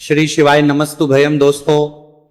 श्री शिवाय नमस्तु भयम। दोस्तों,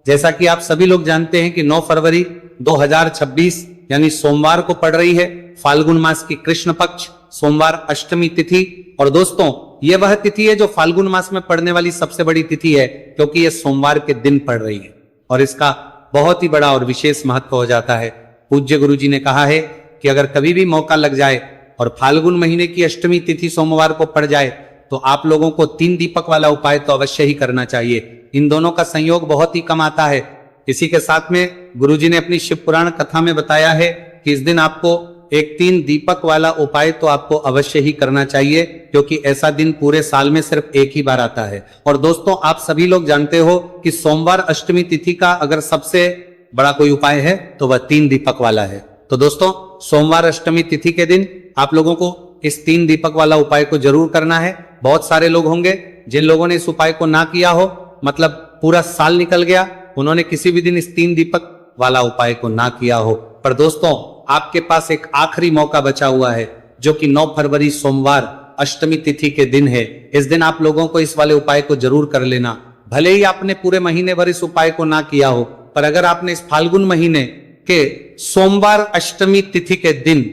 जैसा कि आप सभी लोग जानते हैं कि 9 फरवरी 2026 यानी सोमवार को पड़ रही है फाल्गुन मास की कृष्ण पक्ष सोमवार अष्टमी तिथि। और दोस्तों, यह वह तिथि है जो फाल्गुन मास में पड़ने वाली सबसे बड़ी तिथि है, क्योंकि यह सोमवार के दिन पड़ रही है और इसका बहुत ही बड़ा और विशेष महत्व हो जाता है। पूज्य गुरु जी ने कहा है कि अगर कभी भी मौका लग जाए और फाल्गुन महीने की अष्टमी तिथि सोमवार को पड़ जाए तो आप लोगों को 3 दीपक वाला उपाय तो अवश्य ही करना चाहिए। इन दोनों का संयोग बहुत ही कम आता है। इसी के साथ में गुरुजी ने अपनी शिव पुराण कथा में बताया है कि इस दिन आपको एक 3 दीपक वाला उपाय तो आपको अवश्य ही करना चाहिए, क्योंकि ऐसा दिन पूरे साल में सिर्फ एक ही बार आता है। और दोस्तों, आप सभी लोग जानते हो कि सोमवार अष्टमी तिथि का अगर सबसे बड़ा कोई उपाय है तो वह 3 दीपक वाला है। तो दोस्तों, सोमवार अष्टमी तिथि के दिन आप लोगों को इस 3 दीपक वाला उपाय को जरूर करना है। बहुत सारे लोग होंगे जिन लोगों ने इस उपाय को ना किया हो, मतलब पूरा साल निकल गया, उन्होंने किसी भी दिन इस 3 दीपक वाला उपाय को ना किया हो। पर दोस्तों, आपके पास एक आखिरी मौका बचा हुआ है, जो कि 9 फरवरी सोमवार अष्टमी तिथि के दिन है। इस दिन आप लोगों को इस वाले उपाय को जरूर कर लेना। भले ही आपने पूरे महीने भर इस उपाय को ना किया हो, पर अगर आपने इस फाल्गुन महीने के सोमवार अष्टमी तिथि के दिन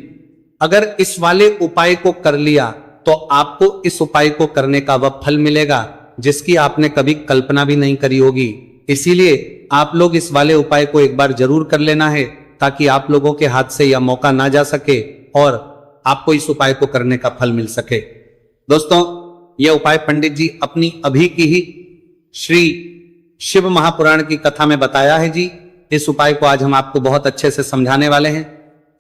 अगर इस वाले उपाय को कर लिया तो आपको इस उपाय को करने का वह फल मिलेगा जिसकी आपने कभी कल्पना भी नहीं करी होगी। इसीलिए आप लोग इस वाले उपाय को एक बार जरूर कर लेना है, ताकि आप लोगों के हाथ से यह मौका ना जा सके और आपको इस उपाय को करने का फल मिल सके। दोस्तों, यह उपाय पंडित जी अपनी अभी की ही श्री शिव महापुराण की कथा में बताया है जी। इस उपाय को आज हम आपको बहुत अच्छे से समझाने वाले हैं।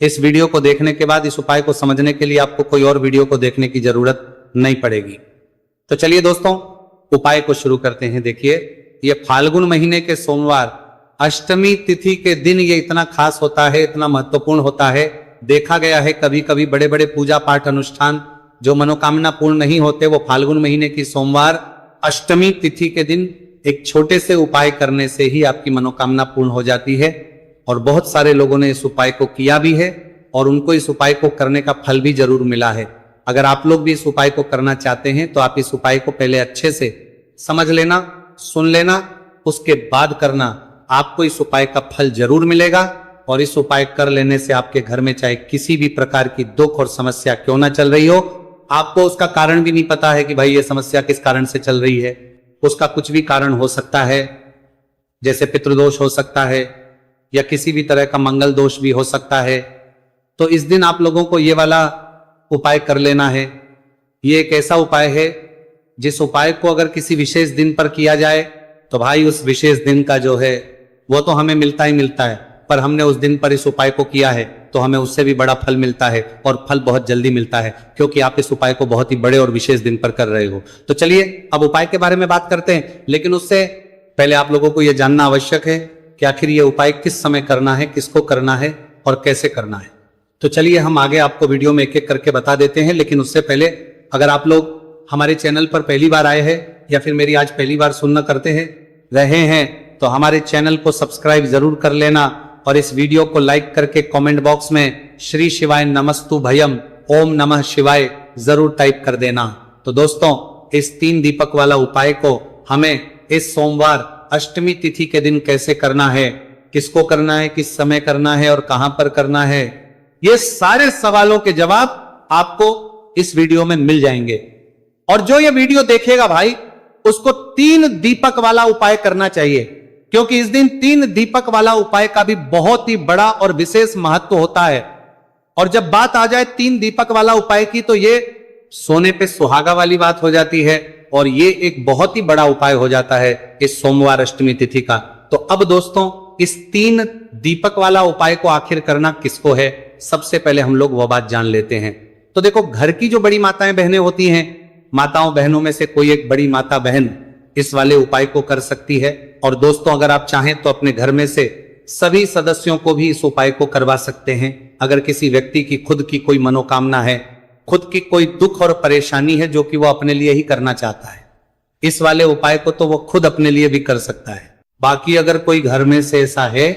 इस वीडियो को देखने के बाद इस उपाय को समझने के लिए आपको कोई और वीडियो को देखने की जरूरत नहीं पड़ेगी। तो चलिए दोस्तों, उपाय को शुरू करते हैं। देखिए, ये फाल्गुन महीने के सोमवार अष्टमी तिथि के दिन ये इतना खास होता है, इतना महत्वपूर्ण होता है। देखा गया है कभी कभी बड़े बड़े पूजा पाठ अनुष्ठान जो मनोकामना पूर्ण नहीं होते, वो फाल्गुन महीने की सोमवार अष्टमी तिथि के दिन एक छोटे से उपाय करने से ही आपकी मनोकामना पूर्ण हो जाती है। और बहुत सारे लोगों ने इस उपाय को किया भी है और उनको इस उपाय को करने का फल भी जरूर मिला है। अगर आप लोग भी इस उपाय को करना चाहते हैं तो आप इस उपाय को पहले अच्छे से समझ लेना, सुन लेना, उसके बाद करना। आपको इस उपाय का फल जरूर मिलेगा और इस उपाय कर लेने से आपके घर में चाहे किसी भी प्रकार की दुख और समस्या क्यों ना चल रही हो, आपको उसका कारण भी नहीं पता है कि भाई ये समस्या किस कारण से चल रही है, उसका कुछ भी कारण हो सकता है, जैसे पितृदोष हो सकता है या किसी भी तरह का मंगल दोष भी हो सकता है। तो इस दिन आप लोगों को ये वाला उपाय कर लेना है। ये एक ऐसा उपाय है जिस उपाय को अगर किसी विशेष दिन पर किया जाए तो भाई उस विशेष दिन का जो है वो तो हमें मिलता ही मिलता है, पर हमने उस दिन पर इस उपाय को किया है तो हमें उससे भी बड़ा फल मिलता है और फल बहुत जल्दी मिलता है, क्योंकि आप इस उपाय को बहुत ही बड़े और विशेष दिन पर कर रहे हो। तो चलिए अब उपाय के बारे में बात करते हैं, लेकिन उससे पहले आप लोगों को यह जानना आवश्यक है कि आखिर यह उपाय किस समय करना है, किसको करना है और कैसे करना है। तो चलिए हम आगे आपको वीडियो में एक एक करके बता देते हैं, लेकिन उससे पहले अगर आप लोग हमारे चैनल पर पहली बार आए हैं या फिर मेरी आज पहली बार सुनना करते हैं रहे हैं तो हमारे चैनल को सब्सक्राइब जरूर कर लेना और इस वीडियो को लाइक करके कमेंट बॉक्स में श्री शिवाय नमस्तु भयम ओम नमः शिवाय जरूर टाइप कर देना। तो दोस्तों, इस 3 दीपक वाला उपाय को हमें इस सोमवार अष्टमी तिथि के दिन कैसे करना है, किसको करना है, किस समय करना है और कहां पर करना है, ये सारे सवालों के जवाब आपको इस वीडियो में मिल जाएंगे। और जो ये वीडियो देखेगा भाई, उसको 3 दीपक वाला उपाय करना चाहिए, क्योंकि इस दिन 3 दीपक वाला उपाय का भी बहुत ही बड़ा और विशेष महत्व होता है। और जब बात आ जाए 3 दीपक वाला उपाय की तो ये सोने पे सुहागा वाली बात हो जाती है और ये एक बहुत ही बड़ा उपाय हो जाता है इस सोमवार अष्टमी तिथि का। तो अब दोस्तों, इस 3 दीपक वाला उपाय को आखिर करना किसको है, सबसे पहले हम लोग वो बात जान लेते हैं। तो देखो, घर की जो बड़ी माताएं बहनें होती हैं, माताओं बहनों में से कोई एक बड़ी माता बहन इस वाले उपाय को कर सकती है। और दोस्तों, अगर आप चाहें तो अपने घर में से सभी सदस्यों को भी इस उपाय को करवा सकते हैं। अगर किसी व्यक्ति की खुद की कोई मनोकामना है, खुद की कोई दुख और परेशानी है जो कि वो अपने लिए ही करना चाहता है, इस वाले उपाय को तो वो खुद अपने लिए भी कर सकता है। बाकी अगर कोई घर में से ऐसा है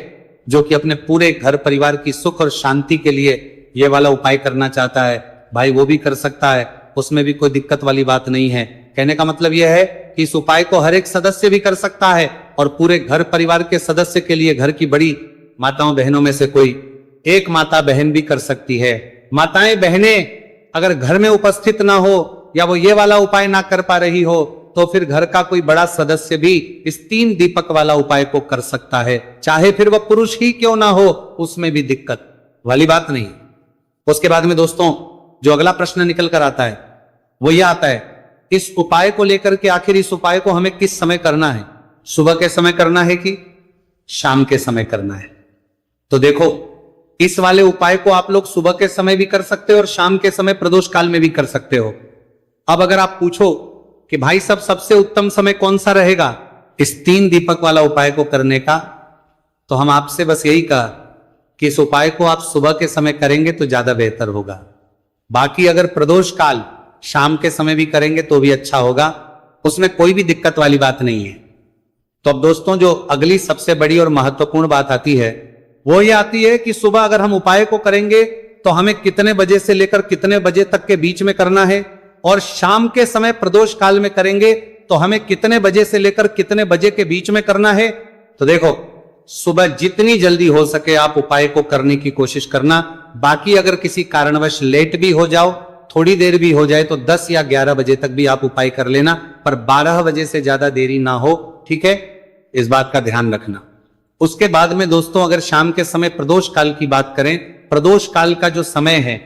जो कि अपने पूरे घर परिवार की सुख और शांति के लिए ये वाला उपाय करना चाहता है, भाई वो भी कर सकता है, उसमें भी कोई दिक्कत वाली बात नहीं है। कहने का मतलब यह है कि इस उपाय को हर एक सदस्य भी कर सकता है और पूरे घर परिवार के सदस्य के लिए घर की बड़ी माताओं बहनों में से कोई एक माता बहन भी कर सकती है। माताएं बहनें अगर घर में उपस्थित ना हो या वो ये वाला उपाय ना कर पा रही हो तो फिर घर का कोई बड़ा सदस्य भी इस 3 दीपक वाला उपाय को कर सकता है, चाहे फिर वह पुरुष ही क्यों ना हो, उसमें भी दिक्कत वाली बात नहीं। उसके बाद में दोस्तों जो अगला प्रश्न निकल कर आता है वो यह आता है, इस उपाय को लेकर के आखिर इस उपाय को हमें किस समय करना है, सुबह के समय करना है कि शाम के समय करना है? तो देखो इस वाले उपाय को आप लोग सुबह के समय भी कर सकते हो और शाम के समय प्रदोष काल में भी कर सकते हो। अब अगर आप पूछो कि भाई सब सबसे उत्तम समय कौन सा रहेगा इस 3 दीपक वाला उपाय को करने का, तो हम आपसे बस यही कहा कि इस उपाय को आप सुबह के समय करेंगे तो ज्यादा बेहतर होगा। बाकी अगर प्रदोष काल शाम के समय भी करेंगे तो भी अच्छा होगा, उसमें कोई भी दिक्कत वाली बात नहीं है। तो अब दोस्तों जो अगली सबसे बड़ी और महत्वपूर्ण बात आती है वो ये आती है कि सुबह अगर हम उपाय को करेंगे तो हमें कितने बजे से लेकर कितने बजे तक के बीच में करना है, और शाम के समय प्रदोष काल में करेंगे तो हमें कितने बजे से लेकर कितने बजे के बीच में करना है। तो देखो सुबह जितनी जल्दी हो सके आप उपाय को करने की कोशिश करना। बाकी अगर किसी कारणवश लेट भी हो जाओ, थोड़ी देर भी हो जाए तो 10 या 11 बजे तक भी आप उपाय कर लेना, पर 12 बजे से ज्यादा देरी ना हो, ठीक है, इस बात का ध्यान रखना। उसके बाद में दोस्तों अगर शाम के समय प्रदोष काल की बात करें, प्रदोष काल का जो समय है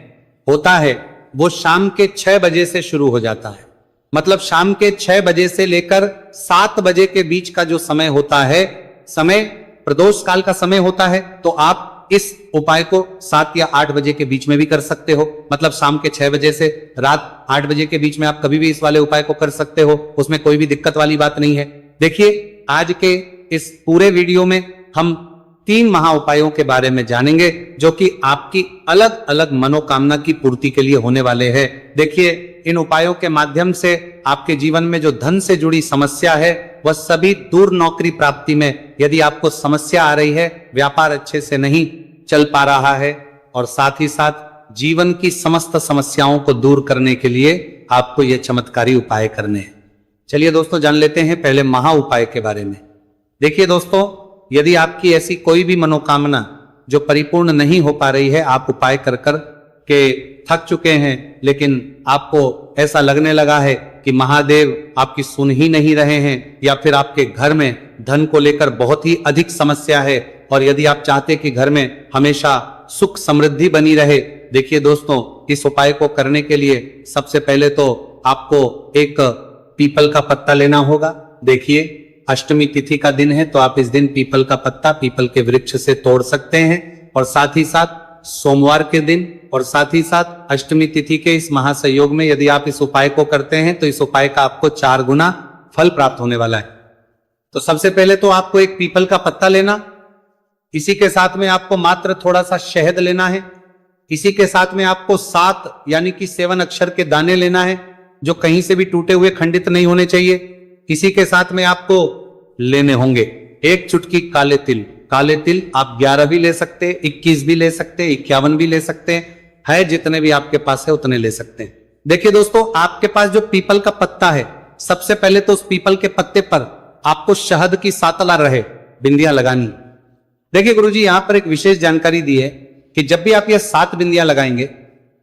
होता है वो शाम के 6 बजे से शुरू हो जाता है। मतलब शाम के 6 बजे से लेकर 7 बजे के बीच का जो समय होता है, समय प्रदोष काल का समय होता है। तो आप इस उपाय को 7 या 8 बजे के बीच में भी कर सकते हो। मतलब शाम के 6 बजे से रात 8 बजे के बीच में आप कभी भी इस वाले उपाय को कर सकते हो, उसमें कोई भी दिक्कत वाली बात नहीं है। देखिए आज के इस पूरे वीडियो में हम 3 महा उपायों के बारे में जानेंगे जो कि आपकी अलग अलग मनोकामना की पूर्ति के लिए होने वाले हैं। देखिए इन उपायों के माध्यम से आपके जीवन में जो धन से जुड़ी समस्या है वह सभी दूर, नौकरी प्राप्ति में यदि आपको समस्या आ रही है, व्यापार अच्छे से नहीं चल पा रहा है, और साथ ही साथ जीवन की समस्त समस्याओं को दूर करने के लिए आपको ये चमत्कारी उपाय करने हैं। चलिए दोस्तों जान लेते हैं पहले महा उपाय के बारे में। देखिए दोस्तों यदि आपकी ऐसी कोई भी मनोकामना जो परिपूर्ण नहीं हो पा रही है, आप उपाय कर कर के थक चुके हैं, लेकिन आपको ऐसा लगने लगा है कि महादेव आपकी सुन ही नहीं रहे हैं, या फिर आपके घर में धन को लेकर बहुत ही अधिक समस्या है, और यदि आप चाहते कि घर में हमेशा सुख समृद्धि बनी रहे, देखिए दोस्तों इस उपाय को करने के लिए सबसे पहले तो आपको एक पीपल का पत्ता लेना होगा। देखिए अष्टमी तिथि का दिन है तो आप इस दिन पीपल का पत्ता पीपल के वृक्ष से तोड़ सकते हैं, और साथ ही साथ सोमवार के दिन और साथ ही साथ अष्टमी तिथि के इस महासंयोग में यदि आप इस उपाय को करते हैं तो इस उपाय का आपको 4 गुना फल प्राप्त होने वाला है। तो सबसे पहले तो आपको एक पीपल का पत्ता लेना, इसी के साथ में आपको मात्र थोड़ा सा शहद लेना है, इसी के साथ में आपको 7 यानी कि 7 अक्षर के दाने लेना है जो कहीं से भी टूटे हुए खंडित नहीं होने चाहिए। इसी के साथ में आपको लेने होंगे 1 चुटकी काले तिल। काले तिल आप 11 भी ले सकते, 21 भी ले सकते, 51 भी ले सकते हैं, जितने भी आपके पास है उतने ले सकते हैं। देखिए दोस्तों आपके पास जो पीपल का पत्ता है, सबसे पहले तो उस पीपल के पत्ते पर आपको शहद की 7 रहे बिंदियां लगानी। देखिए गुरुजी यहां पर एक विशेष जानकारी दी है कि जब भी आप ये 7 बिंदियां लगाएंगे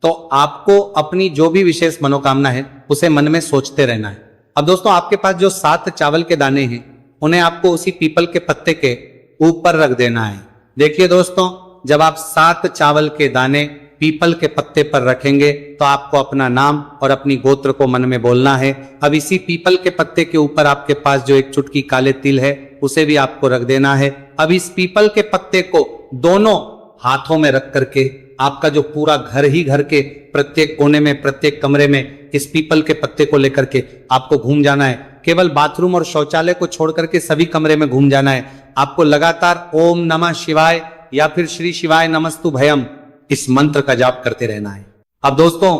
तो आपको अपनी जो भी विशेष मनोकामना है उसे मन में सोचते रहना है। अब दोस्तों आपके पास जो 7 चावल के दाने हैं उन्हें आपको उसी पीपल के पत्ते के ऊपर रख देना है। देखिए दोस्तों जब आप 7 चावल के दाने पीपल के पत्ते पर रखेंगे तो आपको अपना नाम और अपनी गोत्र को मन में बोलना है। अब इसी पीपल के पत्ते के ऊपर आपके पास जो 1 चुटकी काले तिल है उसे भी आपको रख देना है। अब इस पीपल के पत्ते को दोनों हाथों में रख करके आपका जो पूरा घर ही घर के प्रत्येक कोने में, प्रत्येक कमरे में इस पीपल के पत्ते को लेकर के आपको घूम जाना है। केवल बाथरूम और शौचालय को छोड़ करके सभी कमरे में घूम जाना है। आपको लगातार ओम नमः शिवाय या फिर श्री शिवाय नमस्तु भयम इस मंत्र का जाप करते रहना है। अब दोस्तों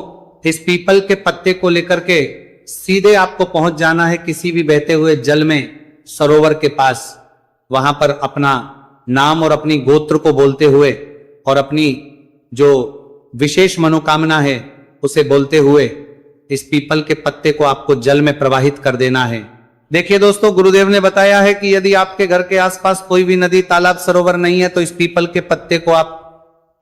इस पीपल के पत्ते को लेकर के सीधे आपको पहुंच जाना है किसी भी बहते हुए जल में, सरोवर के पास। वहां पर अपना नाम और अपनी गोत्र को बोलते हुए और अपनी जो विशेष मनोकामना है उसे बोलते हुए इस पीपल के पत्ते को आपको जल में प्रवाहित कर देना है। देखिए दोस्तों, गुरुदेव ने बताया है कि यदि आपके घर के आसपास कोई भी नदी, तालाब, सरोवर नहीं है तो इस पीपल के पत्ते को आप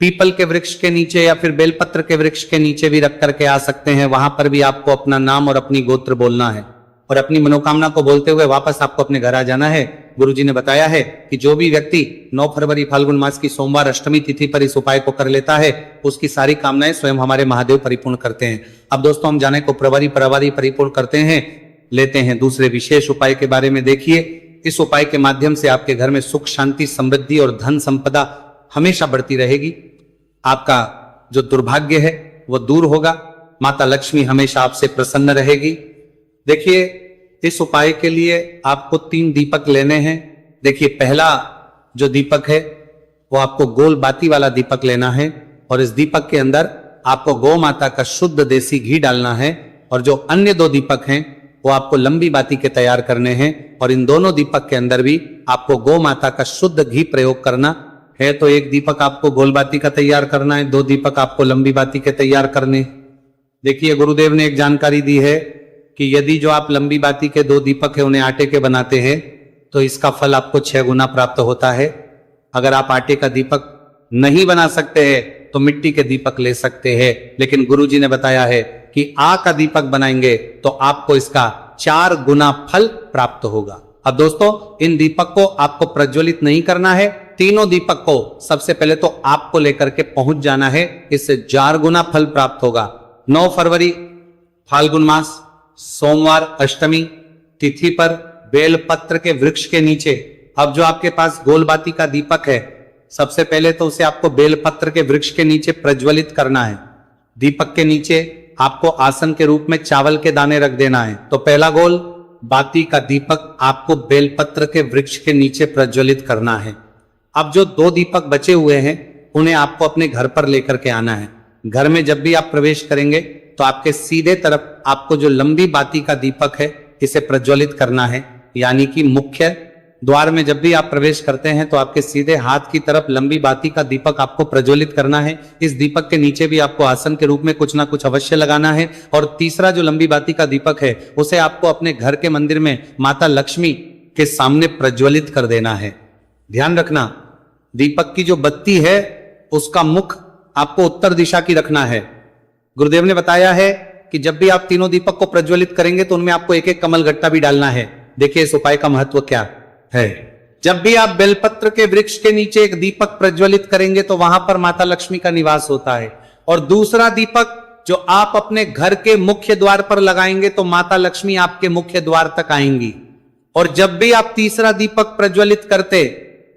पीपल के वृक्ष के नीचे या फिर बेलपत्र के वृक्ष के नीचे भी रख करके आ सकते हैं। वहां पर भी आपको अपना नाम और अपनी गोत्र बोलना है और अपनी मनोकामना को बोलते हुए वापस आपको अपने घर आ जाना है। गुरुजी ने बताया है कि जो भी व्यक्ति 9 फरवरी फाल्गुन मास की सोमवार अष्टमी तिथि पर इस उपाय को कर लेता है, उसकी सारी कामनाएं स्वयं हमारे महादेव परिपूर्ण करते हैं। अब दोस्तों, हम जाने को प्रभारी परिपूर्ण करते हैं, लेते हैं दूसरे विशेष उपाय के बारे में। देखिए, इस उपाय के माध्यम से आपके घर में सुख, शांति, समृद्धि और धन संपदा हमेशा बढ़ती रहेगी। आपका जो दुर्भाग्य है वो दूर होगा। माता लक्ष्मी हमेशा आपसे प्रसन्न रहेगी। देखिए, इस उपाय के लिए आपको 3 दीपक लेने हैं। देखिए, पहला जो दीपक है वो आपको गोल बाती वाला दीपक लेना है और इस दीपक के अंदर आपको गौ माता का शुद्ध देसी घी डालना है। और जो अन्य 2 दीपक हैं वो आपको लंबी बाती के तैयार करने हैं और इन दोनों दीपक के अंदर भी आपको गौ माता का शुद्ध घी प्रयोग करना है। तो एक दीपक आपको गोल बाती का तैयार करना है, 2 दीपक आपको लंबी बाती के तैयार करने। देखिए, गुरुदेव ने एक जानकारी दी है कि यदि जो आप लंबी बाती के 2 दीपक है उन्हें आटे के बनाते हैं तो इसका फल आपको 6 गुना प्राप्त होता है। अगर आप आटे का दीपक नहीं बना सकते हैं तो मिट्टी के दीपक ले सकते हैं, लेकिन गुरुजी ने बताया है कि आ का दीपक बनाएंगे तो आपको इसका 4 गुना फल प्राप्त होगा। अब दोस्तों, इन दीपक को आपको प्रज्वलित नहीं करना है। तीनों दीपक को सबसे पहले तो आपको लेकर के पहुंच जाना है, इससे 4 गुना फल प्राप्त होगा। 9 फरवरी फाल्गुन मास सोमवार अष्टमी तिथि पर बेलपत्र के वृक्ष के नीचे, अब जो आपके पास गोलबाती का दीपक है, सबसे पहले तो उसे आपको बेलपत्र के वृक्ष के नीचे प्रज्वलित करना है। दीपक के नीचे आपको आसन के रूप में चावल के दाने रख देना है। तो पहला गोल बाती का दीपक आपको बेलपत्र के वृक्ष के नीचे प्रज्वलित करना है। अब जो 2 दीपक बचे हुए हैं उन्हें आपको अपने घर पर लेकर के आना है। घर में जब भी आप प्रवेश करेंगे तो आपके सीधे तरफ आपको जो लंबी बाती का दीपक है इसे प्रज्वलित करना है। यानी कि मुख्य द्वार में जब भी आप प्रवेश करते हैं तो आपके सीधे हाथ की तरफ लंबी बाती का दीपक आपको प्रज्वलित करना है। इस दीपक के नीचे भी आपको आसन के रूप में कुछ ना कुछ अवश्य लगाना है। और तीसरा जो लंबी बाती का दीपक है उसे आपको अपने घर के मंदिर में माता लक्ष्मी के सामने प्रज्वलित कर देना है। ध्यान रखना, दीपक की जो बत्ती है उसका मुख आपको उत्तर दिशा की रखना है। गुरुदेव ने बताया है कि जब भी आप तीनों दीपक को प्रज्वलित करेंगे तो उनमें आपको एक एक कमल गट्टा भी डालना है। देखिए, इस उपाय का महत्व क्या है। जब भी आप बेलपत्र के वृक्ष के नीचे एक दीपक प्रज्वलित करेंगे तो वहां पर माता लक्ष्मी का निवास होता है। और दूसरा दीपक जो आप अपने घर के मुख्य द्वार पर लगाएंगे तो माता लक्ष्मी आपके मुख्य द्वार तक आएंगी। और जब भी आप तीसरा दीपक प्रज्वलित करते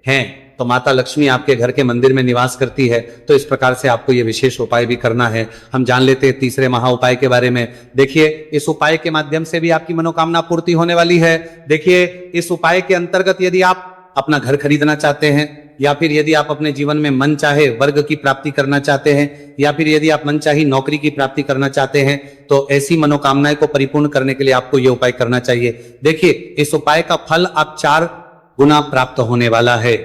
हैं तो माता लक्ष्मी आपके घर के मंदिर में निवास करती है। तो इस प्रकार से आपको यह विशेष उपाय भी करना है। हम जान लेते हैं तीसरे महा उपाय के बारे में। देखिए, इस उपाय के माध्यम से भी आपकी मनोकामना पूर्ति होने वाली है। देखिए, इस उपाय के अंतर्गत यदि आप अपना घर खरीदना चाहते हैं या फिर यदि आप अपने जीवन में मन चाहे वर्ग की प्राप्ति करना चाहते हैं या फिर यदि आप मन चाही नौकरी की प्राप्ति करना चाहते हैं तो ऐसी मनोकामनाएं को परिपूर्ण करने के लिए आपको यह उपाय करना चाहिए। देखिए, इस उपाय का फल आप 4 गुना प्राप्त होने वाला है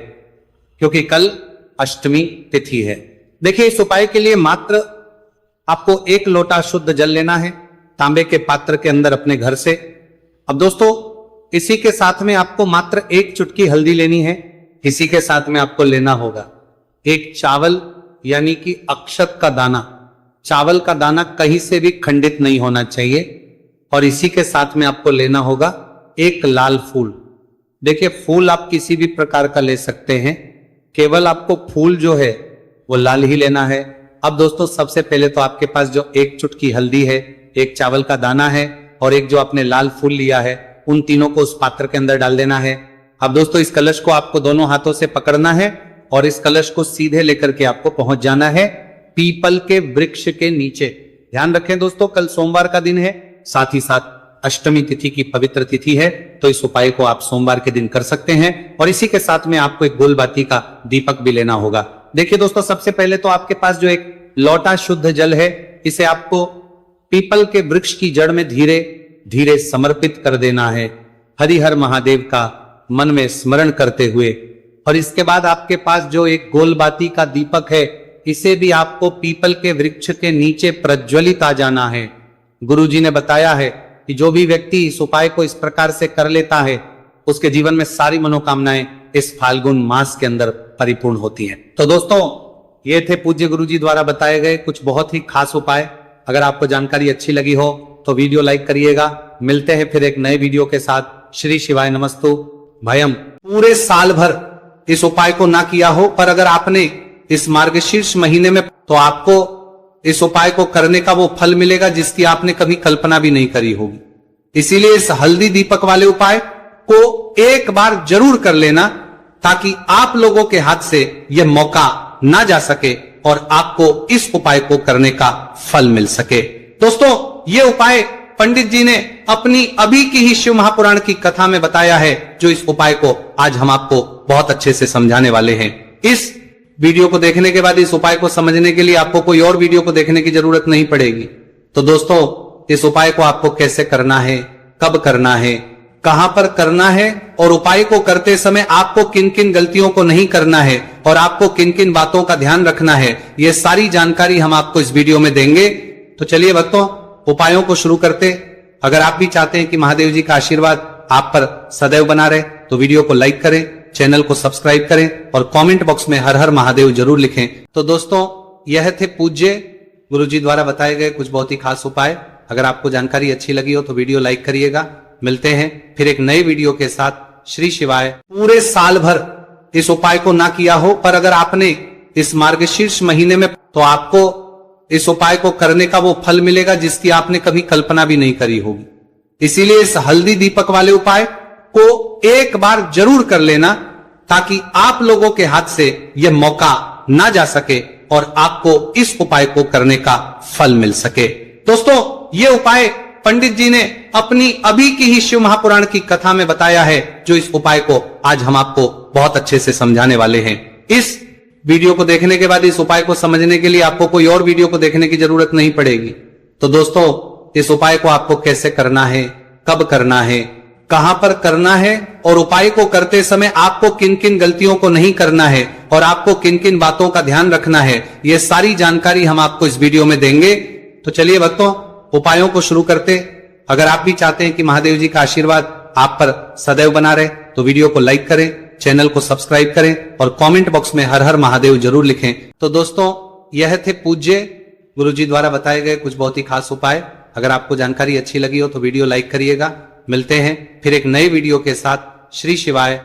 क्योंकि कल अष्टमी तिथि है। देखिए, इस उपाय के लिए मात्र आपको 1 लोटा शुद्ध जल लेना है तांबे के पात्र के अंदर अपने घर से। अब दोस्तों, इसी के साथ में आपको मात्र 1 चुटकी हल्दी लेनी है। इसी के साथ में आपको लेना होगा 1 चावल यानी कि अक्षत का दाना। चावल का दाना कहीं से भी खंडित नहीं होना चाहिए। और इसी के साथ में आपको लेना होगा 1 लाल फूल। देखिए, फूल आप किसी भी प्रकार का ले सकते हैं, केवल आपको फूल जो है वो लाल ही लेना है। अब दोस्तों, सबसे पहले तो आपके पास जो 1 चुटकी हल्दी है, 1 चावल का दाना है और 1 जो आपने लाल फूल लिया है, उन तीनों को उस पात्र के अंदर डाल देना है। अब दोस्तों, इस कलश को आपको दोनों हाथों से पकड़ना है और इस कलश को सीधे लेकर के आपको पहुंच जाना है पीपल के वृक्ष के नीचे। ध्यान रखें दोस्तों, कल सोमवार का दिन है, साथ ही साथ अष्टमी तिथि की पवित्र तिथि है। तो इस उपाय को आप सोमवार के दिन कर सकते हैं। और इसी के साथ में आपको 1 गोलबाती का दीपक भी लेना होगा। देखिए दोस्तों, सबसे पहले तो आपके पास जो 1 लोटा शुद्ध जल है, इसे आपको पीपल के वृक्ष की जड़ में धीरे धीरे समर्पित कर देना है, हरिहर महादेव का मन में स्मरण करते हुए। और इसके बाद आपके पास जो 1 गोलबाती का दीपक है, इसे भी आपको पीपल के वृक्ष के नीचे प्रज्वलित आ जाना है। गुरुजी ने बताया है कि जो भी व्यक्ति इस उपाय को इस प्रकार से कर लेता है उसके जीवन में सारी मनोकामनाएं इस फाल्गुन मास के अंदर परिपूर्ण होती हैं। तो दोस्तों, ये थे पूज्य गुरुजी द्वारा बताए गए कुछ बहुत ही खास उपाय। अगर आपको जानकारी अच्छी लगी हो तो वीडियो लाइक करिएगा। मिलते हैं फिर एक नए वीडियो के साथ। श्री शिवाय नमस्तु भयम। पूरे साल भर इस उपाय को ना किया हो, पर अगर आपने इस मार्गशीर्ष महीने में, तो आपको इस उपाय को करने का वो फल मिलेगा जिसकी आपने कभी कल्पना भी नहीं करी होगी। इसीलिए इस हल्दी दीपक वाले उपाय को एक बार जरूर कर लेना, ताकि आप लोगों के हाथ से यह मौका ना जा सके और आपको इस उपाय को करने का फल मिल सके। दोस्तों, ये उपाय पंडित जी ने अपनी अभी की ही शिव महापुराण की कथा में बताया है, जो इस उपाय को आज हम आपको बहुत अच्छे से समझाने वाले हैं। इस वीडियो को देखने के बाद इस उपाय को समझने के लिए आपको कोई और वीडियो को देखने की जरूरत नहीं पड़ेगी। तो दोस्तों, इस उपाय को आपको कैसे करना है, कब करना है, कहां पर करना है और उपाय को करते समय आपको किन किन गलतियों को नहीं करना है और आपको किन किन बातों का ध्यान रखना है, ये सारी जानकारी हम आपको इस वीडियो में देंगे। तो चलिए भक्तों, उपायों को शुरू करते। अगर आप भी चाहते हैं कि महादेव जी का आशीर्वाद आप पर सदैव बना रहे, तो वीडियो को लाइक करें, चैनल को सब्सक्राइब करें और कमेंट बॉक्स में हर हर महादेव जरूर लिखें। तो दोस्तों, यह थे पूज्य गुरुजी द्वारा बताए गए कुछ बहुत ही खास उपाय। अगर आपको जानकारी अच्छी लगी हो तो वीडियो लाइक करिएगा। मिलते हैं फिर एक नए वीडियो के साथ। श्री शिवाय। पूरे साल भर इस उपाय को ना किया हो, पर अगर आपने इस मार्गशीर्ष महीने में, तो आपको इस उपाय को करने का वो फल मिलेगा जिसकी आपने कभी कल्पना भी नहीं करी होगी। इसीलिए इस हल्दी दीपक वाले उपाय को एक बार जरूर कर लेना, ताकि आप लोगों के हाथ से यह मौका ना जा सके और आपको इस उपाय को करने का फल मिल सके। दोस्तों, ये उपाय पंडित जी ने अपनी अभी की ही शिव महापुराण की कथा में बताया है, जो इस उपाय को आज हम आपको बहुत अच्छे से समझाने वाले हैं। इस वीडियो को देखने के बाद इस उपाय को समझने के लिए आपको कोई और वीडियो को देखने की जरूरत नहीं पड़ेगी। तो दोस्तों, इस उपाय को आपको कैसे करना है, कब करना है, कहां पर करना है और उपाय को करते समय आपको किन किन गलतियों को नहीं करना है और आपको किन किन बातों का ध्यान रखना है, ये सारी जानकारी हम आपको इस वीडियो में देंगे। तो चलिए भक्तों, उपायों को शुरू करते। अगर आप भी चाहते हैं कि महादेव जी का आशीर्वाद आप पर सदैव बना रहे, तो वीडियो को लाइक करें, चैनल को सब्सक्राइब करें और कमेंट बॉक्स में हर हर महादेव जरूर लिखें। तो दोस्तों, यह थे पूज्य गुरुजी द्वारा बताए गए कुछ बहुत ही खास उपाय। अगर आपको जानकारी अच्छी लगी हो तो वीडियो लाइक करिएगा। मिलते हैं फिर एक नए वीडियो के साथ। श्री शिवाय।